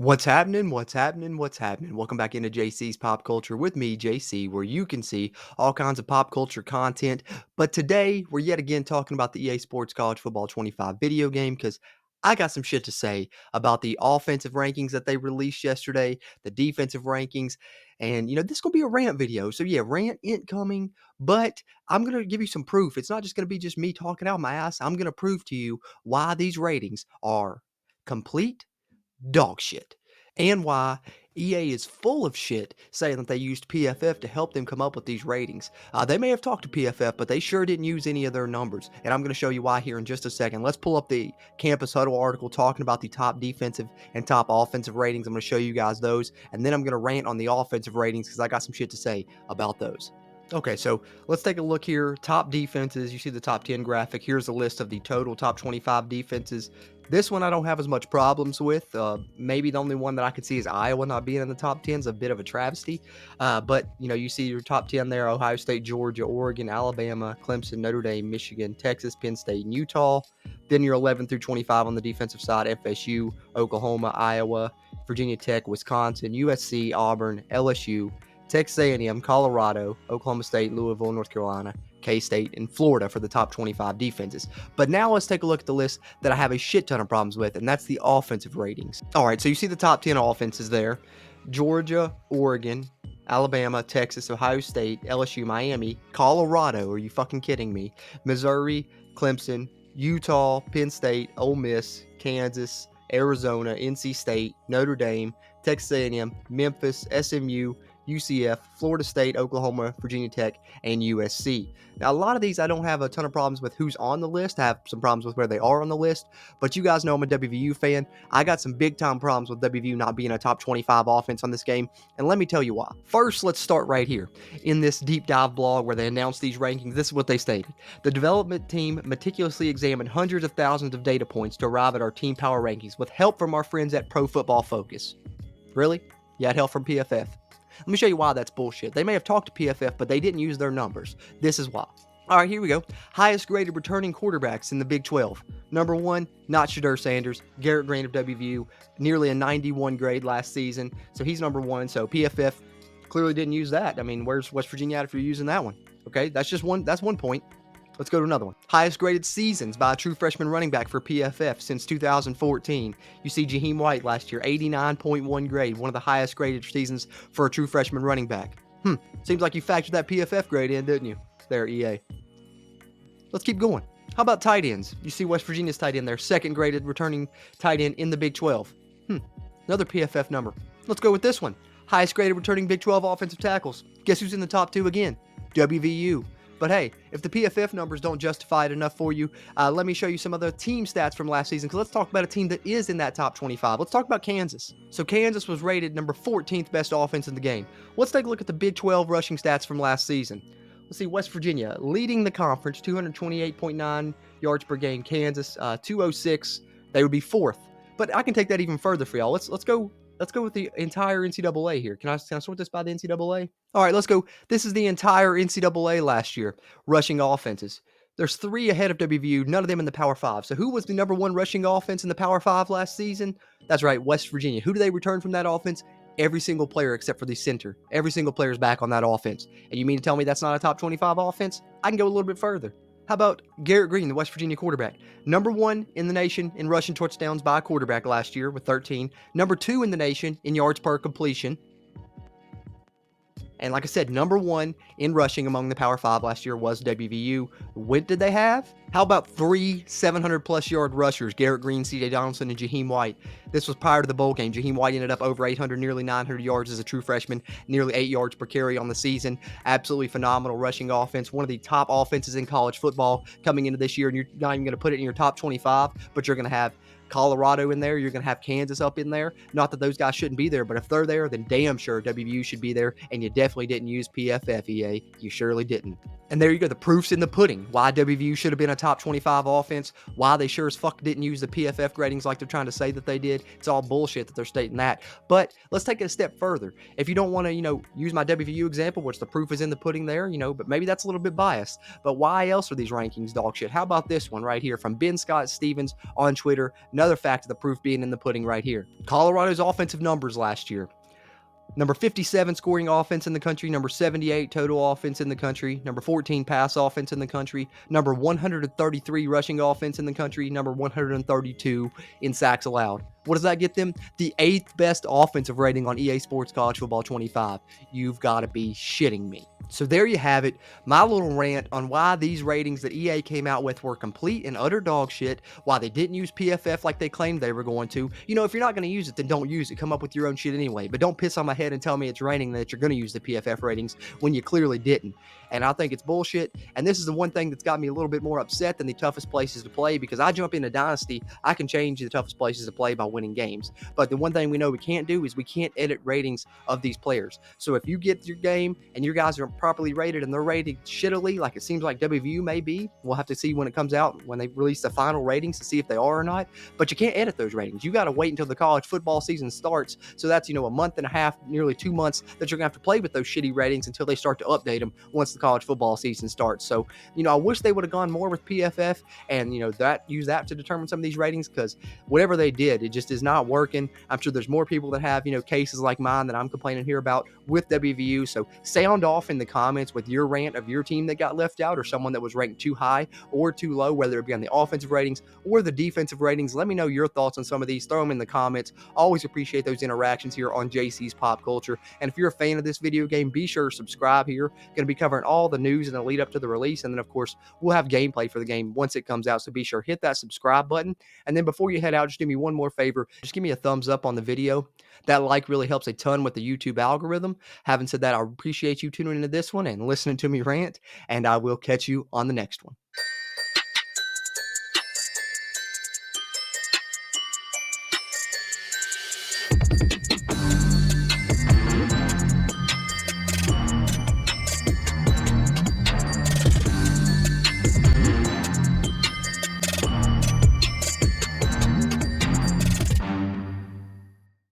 What's happening? What's happening? What's happening? Welcome back into JC's Pop Culture with me, JC, where you can see all kinds of pop culture content. But today, we're yet again talking about the EA Sports College Football 25 video game because I got some shit to say about the offensive rankings that they released yesterday, the defensive rankings, and this is gonna be a rant video. So yeah, rant incoming, but I'm gonna give you some proof. It's not just gonna be just me talking out my ass. I'm gonna prove to you why these ratings are complete dog shit, and why EA is full of shit saying that they used PFF to help them come up with these ratings. They may have talked to PFF, but they sure didn't use any of their numbers, and I'm going to show you why here in just a second. Let's pull up the Campus Huddle article talking about the top defensive and top offensive ratings. I'm going to show you guys those, and then I'm going to rant on the offensive ratings because I got some shit to say about those. Okay, so let's take a look here. Top defenses. You see the top 10 graphic. Here's a list of the total top 25 defenses. This one I don't have as much problems with. Maybe the only one that I could see is Iowa not being in the top 10 is a bit of a travesty. But, you see your top 10 there: Ohio State, Georgia, Oregon, Alabama, Clemson, Notre Dame, Michigan, Texas, Penn State, and Utah. Then your 11 through 25 on the defensive side: FSU, Oklahoma, Iowa, Virginia Tech, Wisconsin, USC, Auburn, LSU, Texas A&M, Colorado, Oklahoma State, Louisville, North Carolina, K-State, and Florida for the top 25 defenses. But now let's take a look at the list that I have a shit ton of problems with, and that's the offensive ratings. All right, so you see the top 10 offenses there: Georgia, Oregon, Alabama, Texas, Ohio State, LSU, Miami, Colorado, are you fucking kidding me? Missouri, Clemson, Utah, Penn State, Ole Miss, Kansas, Arizona, NC State, Notre Dame, Texas A&M, Memphis, SMU, UCF, Florida State, Oklahoma, Virginia Tech, and USC. Now, a lot of these I don't have a ton of problems with who's on the list. I have some problems with where they are on the list, but you guys know I'm a WVU fan. I got some big time problems with WVU not being a top 25 offense on this game, and let me tell you why. First, let's start right here. In this deep dive blog where they announced these rankings, this is what they stated. The development team meticulously examined hundreds of thousands of data points to arrive at our team power rankings with help from our friends at Pro Football Focus. Really? You had help from PFF? Let me show you why that's bullshit. They may have talked to PFF, but they didn't use their numbers. This is why. All right, here we go. Highest graded returning quarterbacks in the Big 12. Number 1, not Shedeur Sanders. Garrett Green of WVU, nearly a 91 grade last season. So he's number 1. So PFF clearly didn't use that. I mean, where's West Virginia at if you're using that one? Okay, that's one point. Let's go to another one. Highest graded seasons by a true freshman running back for PFF since 2014. You see Jaheim White last year, 89.1 grade, one of the highest graded seasons for a true freshman running back. Seems like you factored that PFF grade in, didn't you? There, EA. Let's keep going. How about tight ends? You see West Virginia's tight end there, second graded returning tight end in the Big 12. Another PFF number. Let's go with this one. Highest graded returning Big 12 offensive tackles. Guess who's in the top 2 again? WVU. But hey, if the PFF numbers don't justify it enough for you, let me show you some other team stats from last season, because let's talk about a team that is in that top 25. Let's talk about Kansas. So Kansas was rated number 14th best offense in the game. Let's take a look at the Big 12 rushing stats from last season. Let's see, West Virginia leading the conference, 228.9 yards per game. Kansas, 206. They would be 4th. But I can take that even further for y'all. Let's go with the entire NCAA here. Can I sort this by the NCAA? All right, let's go. This is the entire NCAA last year, rushing offenses. There's 3 ahead of WVU, none of them in the Power 5. So who was the number 1 rushing offense in the Power 5 last season? That's right, West Virginia. Who do they return from that offense? Every single player except for the center. Every single player is back on that offense. And you mean to tell me that's not a top 25 offense? I can go a little bit further. How about Garrett Green, the West Virginia quarterback? Number 1 in the nation in rushing touchdowns by a quarterback last year with 13. Number 2 in the nation in yards per completion. And like I said, number 1 in rushing among the Power 5 last year was WVU. What did they have? How about 3 700-plus yard rushers? Garrett Green, C.J. Donaldson, and Jaheim White. This was prior to the bowl game. Jaheim White ended up over 800, nearly 900 yards as a true freshman, nearly 8 yards per carry on the season. Absolutely phenomenal rushing offense. One of the top offenses in college football coming into this year, and you're not even going to put it in your top 25, but you're going to have Colorado in there. You're going to have Kansas up in there. Not that those guys shouldn't be there, but if they're there, then damn sure WVU should be there, and you definitely didn't use PFF, EA. You surely didn't. And there you go. The proof's in the pudding. Why WVU should have been a top 25 offense. Why they sure as fuck didn't use the PFF gradings like they're trying to say that they did. It's all bullshit that they're stating that. But let's take it a step further. If you don't want to, use my WVU example, which the proof is in the pudding there, but maybe that's a little bit biased. But why else are these rankings dog shit? How about this one right here from Ben Scott Stevens on Twitter? Another fact of the proof being in the pudding right here. Colorado's offensive numbers last year. Number 57 scoring offense in the country, number 78 total offense in the country, number 14 pass offense in the country, number 133 rushing offense in the country, number 132 in sacks allowed. What does that get them? The 8th best offensive rating on EA Sports College Football 25. You've got to be shitting me. So there you have it, my little rant on why these ratings that EA came out with were complete and utter dog shit, why they didn't use PFF like they claimed they were going to. If you're not going to use it, then don't use it. Come up with your own shit anyway. But don't piss on my head and tell me it's raining that you're going to use the PFF ratings when you clearly didn't. And I think it's bullshit. And this is the one thing that's got me a little bit more upset than the toughest places to play, because I jump into Dynasty, I can change the toughest places to play by winning games. But the one thing we know we can't do is we can't edit ratings of these players. So if you get your game and your guys are properly rated and they're rated shittily, like it seems like WVU may be, we'll have to see when it comes out, when they release the final ratings to see if they are or not. But you can't edit those ratings. You got to wait until the college football season starts. So that's, a month and a half, nearly 2 months that you're going to have to play with those shitty ratings until they start to update them once the college football season starts. So, I wish they would have gone more with PFF and, use that to determine some of these ratings, because whatever they did, it just is not working. I'm sure there's more people that have, cases like mine that I'm complaining here about with WVU. So sound off in the comments with your rant of your team that got left out, or someone that was ranked too high or too low, whether it be on the offensive ratings or the defensive ratings. Let me know your thoughts on some of these. Throw them in the comments. Always appreciate those interactions here on JC's Pop Culture. And if you're a fan of this video game, be sure to subscribe here. Going to be covering all the news in the lead up to the release. And then, of course, we'll have gameplay for the game once it comes out. So be sure hit that subscribe button. And then before you head out, just do me one more favor. Just give me a thumbs up on the video. That like really helps a ton with the YouTube algorithm. Having said that, I appreciate you tuning into this one and listening to me rant. And I will catch you on the next one.